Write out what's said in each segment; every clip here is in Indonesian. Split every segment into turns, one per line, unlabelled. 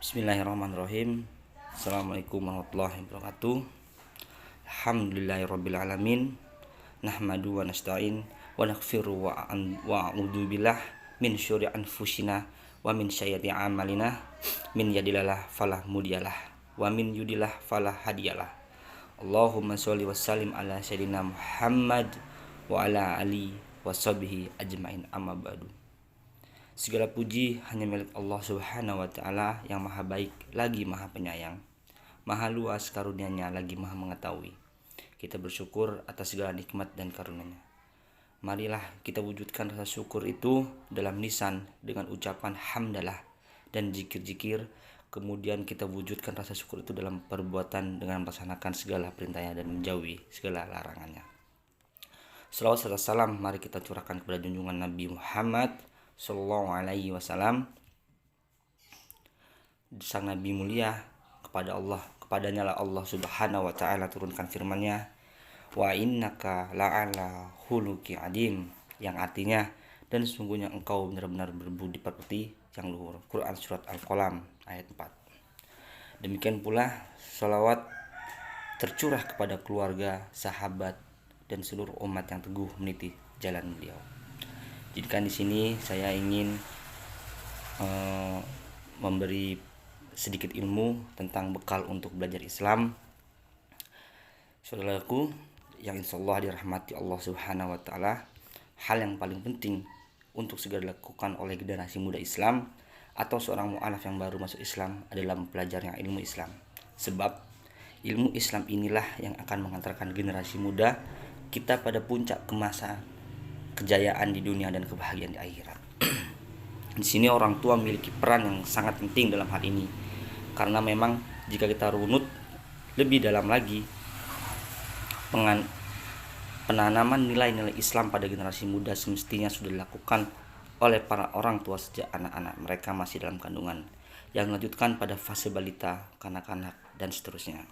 Bismillahirrahmanirrahim. Assalamualaikum warahmatullahi wabarakatuh. Alhamdulillahirrabbilalamin. Nahmadu wa nasta'in wa naghfiru wa a'udzu billah min syururi anfusina wa min sayyiati a'malina. Min yadillah falah mudhiyalah wa min yudillah falah hadiyalah. Allahumma sholli wa sallim ala sayyidina Muhammad wa ala ali wa sahbihi ajmain, amma ba'du. Segala puji hanya milik Allah Subhanahu wa Ta'ala yang maha baik lagi maha penyayang, maha luas karunia-Nya lagi maha mengetahui. Kita bersyukur atas segala nikmat dan karunia-Nya. Marilah kita wujudkan rasa syukur itu dalam lisan dengan ucapan hamdalah dan zikir-zikir. Kemudian kita wujudkan rasa syukur itu dalam perbuatan dengan melaksanakan segala perintahnya dan menjauhi segala larangannya. Salawat serta salam mari kita curahkan kepada junjungan Nabi Muhammad Sallallahu alaihi wasallam, sang Nabi mulia. Kepadanya lah Allah Subhanahu wa Ta'ala turunkan firman-Nya, wa innaka la'ala khuluqi adim, yang artinya dan sesungguhnya engkau benar-benar berbudi pekerti yang luhur. Quran surat Al-Qalam ayat 4. Demikian pula salawat tercurah kepada keluarga, sahabat dan seluruh umat yang teguh meniti jalan beliau. Jadikan di sini saya ingin memberi sedikit ilmu tentang bekal untuk belajar Islam. Saudaraku yang insyaallah dirahmati Allah Subhanahu wa Ta'ala, hal yang paling penting untuk segera dilakukan oleh generasi muda Islam atau seorang mu'alaf yang baru masuk Islam adalah mempelajari ilmu Islam. Sebab ilmu Islam inilah yang akan mengantarkan generasi muda kita pada puncak kejayaan di dunia dan kebahagiaan di akhirat. Di sini orang tua memiliki peran yang sangat penting dalam hal ini, karena memang jika kita runut lebih dalam lagi, penanaman nilai-nilai Islam pada generasi muda semestinya sudah dilakukan oleh para orang tua sejak anak-anak mereka masih dalam kandungan, yang melanjutkan pada fase balita, kanak-kanak, dan seterusnya.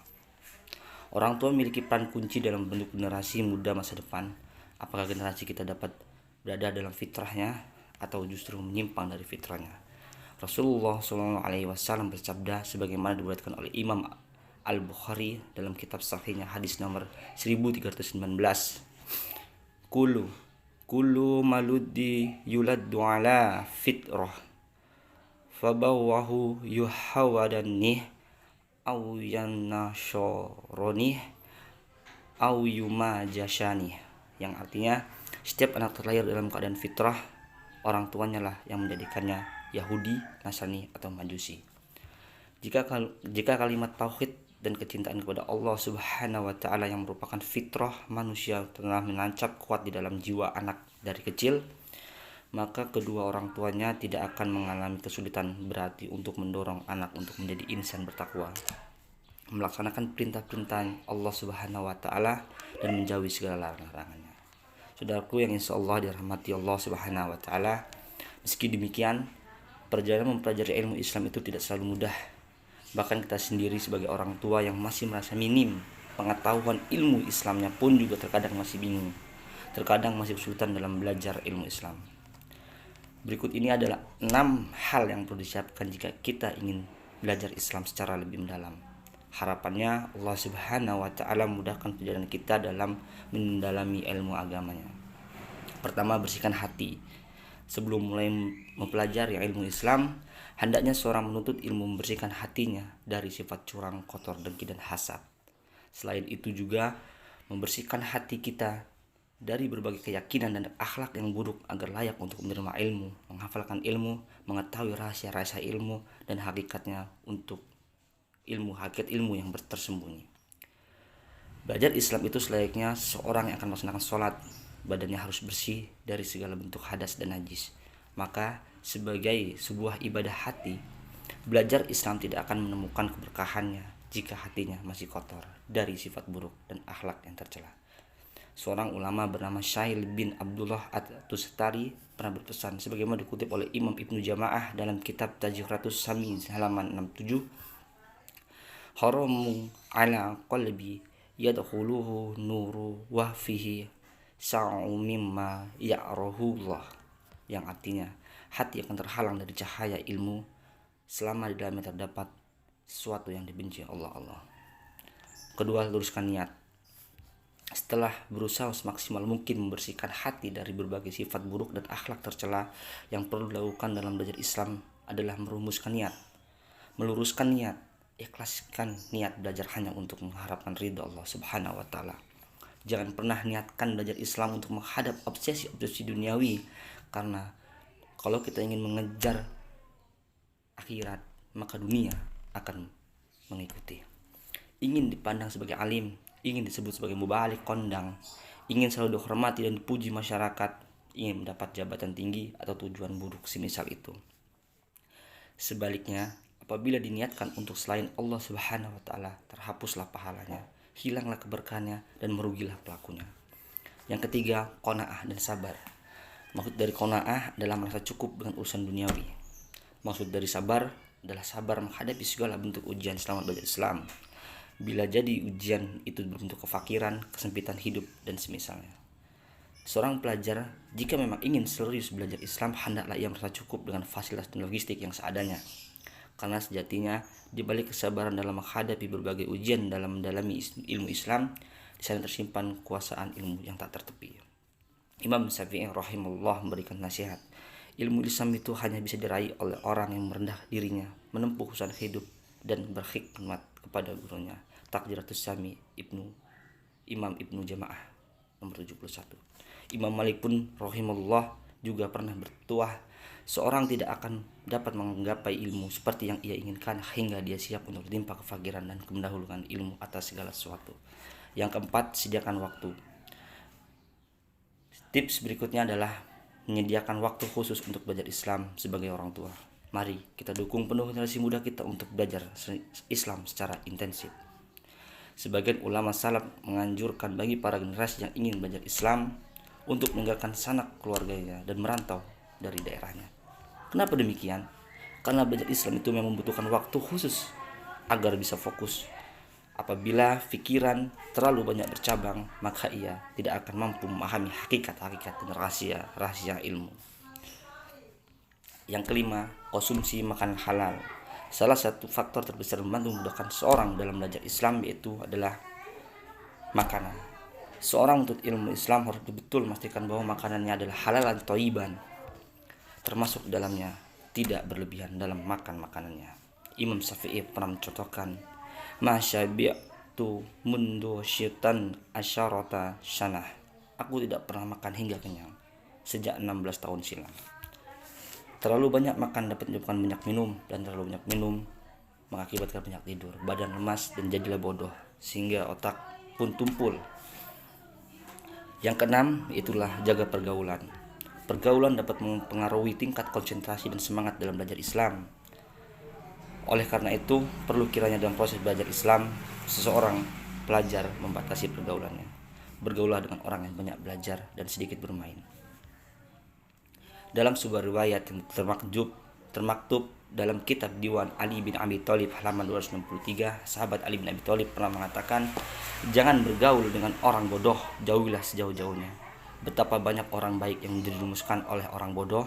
Orang tua memiliki peran kunci dalam membentuk generasi muda masa depan. Apakah generasi kita dapat berada dalam fitrahnya atau justru menyimpang dari fitrahnya? Rasulullah SAW bersabda sebagaimana diriwayatkan oleh Imam Al-Bukhari dalam kitab sahihnya, hadis nomor 1319. Kullu maludi yuladdu ala fitrah fabawahu yuhawadannih aw yanashoronih aw yumajashanih, yang artinya setiap anak terlahir dalam keadaan fitrah, orang tuanya lah yang menjadikannya Yahudi, Nasrani atau Majusi. Jika kalimat tauhid dan kecintaan kepada Allah Subhanahu wa Ta'ala yang merupakan fitrah manusia telah menancap kuat di dalam jiwa anak dari kecil, maka kedua orang tuanya tidak akan mengalami kesulitan berarti untuk mendorong anak untuk menjadi insan bertakwa, melaksanakan perintah-perintah Allah Subhanahu wa Ta'ala dan menjauhi segala larangannya. Saudaraku yang insyaallah dirahmati Allah Subhanahu wa Ta'ala, meski demikian perjalanan mempelajari ilmu Islam itu tidak selalu mudah. Bahkan kita sendiri sebagai orang tua yang masih merasa minim pengetahuan ilmu Islamnya pun juga terkadang masih bingung, terkadang masih kesulitan dalam belajar ilmu Islam. Berikut ini adalah 6 hal yang perlu disiapkan jika kita ingin belajar Islam secara lebih mendalam. Harapannya Allah Subhanahu wa Ta'ala memudahkan perjalanan kita dalam mendalami ilmu agamanya. Pertama, bersihkan hati. Sebelum mulai mempelajari ilmu Islam, hendaknya seorang menuntut ilmu membersihkan hatinya dari sifat curang, kotor, dengki, dan hasad. Selain itu juga membersihkan hati kita dari berbagai keyakinan dan akhlak yang buruk agar layak untuk menerima ilmu, menghafalkan ilmu, mengetahui rahasia-rahasia ilmu dan hakikatnya untuk hakikat ilmu yang tersembunyi. Belajar Islam itu selayaknya seorang yang akan melaksanakan sholat, badannya harus bersih dari segala bentuk hadas dan najis. Maka sebagai sebuah ibadah hati, belajar Islam tidak akan menemukan keberkahannya jika hatinya masih kotor dari sifat buruk dan akhlak yang tercela. Seorang ulama bernama Syail bin Abdullah At-Tustari pernah berpesan sebagaimana dikutip oleh Imam Ibnu Jamaah dalam kitab Tajrihatus Sami halaman 67, haramu ala qalbi yadkhuluhu nuru wa fihi sa'u mimma ya'rahullah, yang artinya hati akan terhalang dari cahaya ilmu selama di dalamnya terdapat sesuatu yang dibenci Allah. Kedua, luruskan niat. Setelah berusaha semaksimal mungkin membersihkan hati dari berbagai sifat buruk dan akhlak tercela, yang perlu dilakukan dalam belajar Islam adalah merumuskan niat, meluruskan niat, ikhlaskan niat belajar hanya untuk mengharapkan ridha Allah Subhanahu wa taala. Jangan pernah niatkan belajar Islam untuk menghadap obsesi duniawi, karena kalau kita ingin mengejar akhirat, maka dunia akan mengikuti. Ingin dipandang sebagai alim, ingin disebut sebagai mubalik, kondang, ingin selalu dihormati dan dipuji masyarakat, ingin mendapat jabatan tinggi atau tujuan buruk semisal itu. Sebaliknya, apabila diniatkan untuk selain Allah Subhanahu wa taala, terhapuslah pahalanya, hilanglah keberkahannya, dan merugilah pelakunya. Yang ketiga, qanaah dan sabar. Maksud dari qanaah adalah merasa cukup dengan urusan duniawi. Maksud dari sabar adalah sabar menghadapi segala bentuk ujian selama belajar Islam. Bila jadi ujian itu berbentuk kefakiran, kesempitan hidup, dan semisalnya. Seorang pelajar jika memang ingin serius belajar Islam, hendaklah ia merasa cukup dengan fasilitas dan logistik yang seadanya. Karena sejatinya di balik kesabaran dalam menghadapi berbagai ujian dalam mendalami ilmu Islam, di sana tersimpan kuasaan ilmu yang tak tertepi. Imam Syafi'i rahimahullah memberikan nasihat, ilmu Islam itu hanya bisa diraih oleh orang yang merendah dirinya, menempuh usaha hidup, dan berkhidmat kepada gurunya. Taqdiratus Sami Imam Ibnu Jamaah nomor 71. Imam Malik pun rahimahullah juga pernah bertuah, seorang tidak akan dapat menggapai ilmu seperti yang ia inginkan hingga dia siap untuk ditimpa kefakiran dan mendahulukan ilmu atas segala sesuatu. Yang keempat, sediakan waktu. Tips berikutnya adalah menyediakan waktu khusus untuk belajar Islam sebagai orang tua. Mari kita dukung penuh generasi muda kita untuk belajar Islam secara intensif. Sebagian ulama salaf menganjurkan bagi para generasi yang ingin belajar Islam untuk meninggalkan sanak keluarganya dan merantau dari daerahnya. Kenapa demikian? Karena belajar Islam itu memang membutuhkan waktu khusus agar bisa fokus. Apabila pikiran terlalu banyak bercabang, maka ia tidak akan mampu memahami hakikat-hakikat dan rahasia ilmu. Yang kelima, konsumsi makanan halal. Salah satu faktor terbesar membantu memudahkan seorang dalam belajar Islam yaitu adalah makanan. Seorang menuntut ilmu Islam harus betul memastikan bahwa makanannya adalah halalan thayyiban, termasuk dalamnya tidak berlebihan dalam makan makanannya. Imam Syafi'i pernah mencontohkan, masyabi'tu mundu syaitan asyarata sanah. Aku tidak pernah makan hingga kenyang sejak 16 tahun silam. Terlalu banyak makan dapat menyebabkan banyak minum, dan terlalu banyak minum mengakibatkan banyak tidur, badan lemas, dan jadilah bodoh sehingga otak pun tumpul. Yang keenam, itulah jaga pergaulan. Pergaulan dapat mempengaruhi tingkat konsentrasi dan semangat dalam belajar Islam. Oleh karena itu, perlu kiranya dalam proses belajar Islam, seseorang pelajar membatasi pergaulannya. Bergaulah dengan orang yang banyak belajar dan sedikit bermain. Dalam sebuah riwayat yang termaktub dalam kitab Diwan Ali bin Abi Thalib halaman 263, sahabat Ali bin Abi Thalib pernah mengatakan, jangan bergaul dengan orang bodoh, jauhilah sejauh-jauhnya. Betapa banyak orang baik yang dirumuskan oleh orang bodoh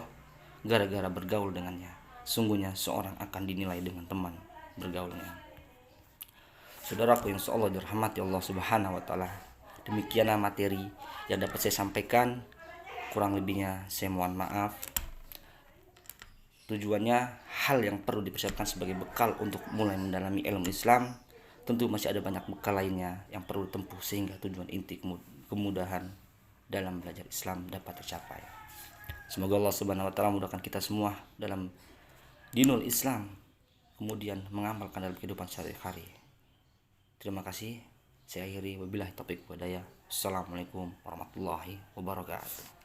gara-gara bergaul dengannya. Sungguhnya seorang akan dinilai dengan teman bergaulnya. Saudaraku yang insyaallah dirahmati Allah Subhanahu wa taala, demikianlah materi yang dapat saya sampaikan. Kurang lebihnya saya mohon maaf. Tujuannya hal yang perlu dipersiapkan sebagai bekal untuk mulai mendalami ilmu Islam. Tentu masih ada banyak bekal lainnya yang perlu ditempuh sehingga tujuan inti kemudahan dalam belajar Islam dapat tercapai. Semoga Allah Subhanahu wa taala memudahkan kita semua dalam dinul Islam, kemudian mengamalkan dalam kehidupan sehari-hari. Terima kasih. Saya akhiri, wabillahi taufiq wal hidayah. Assalamualaikum warahmatullahi wabarakatuh.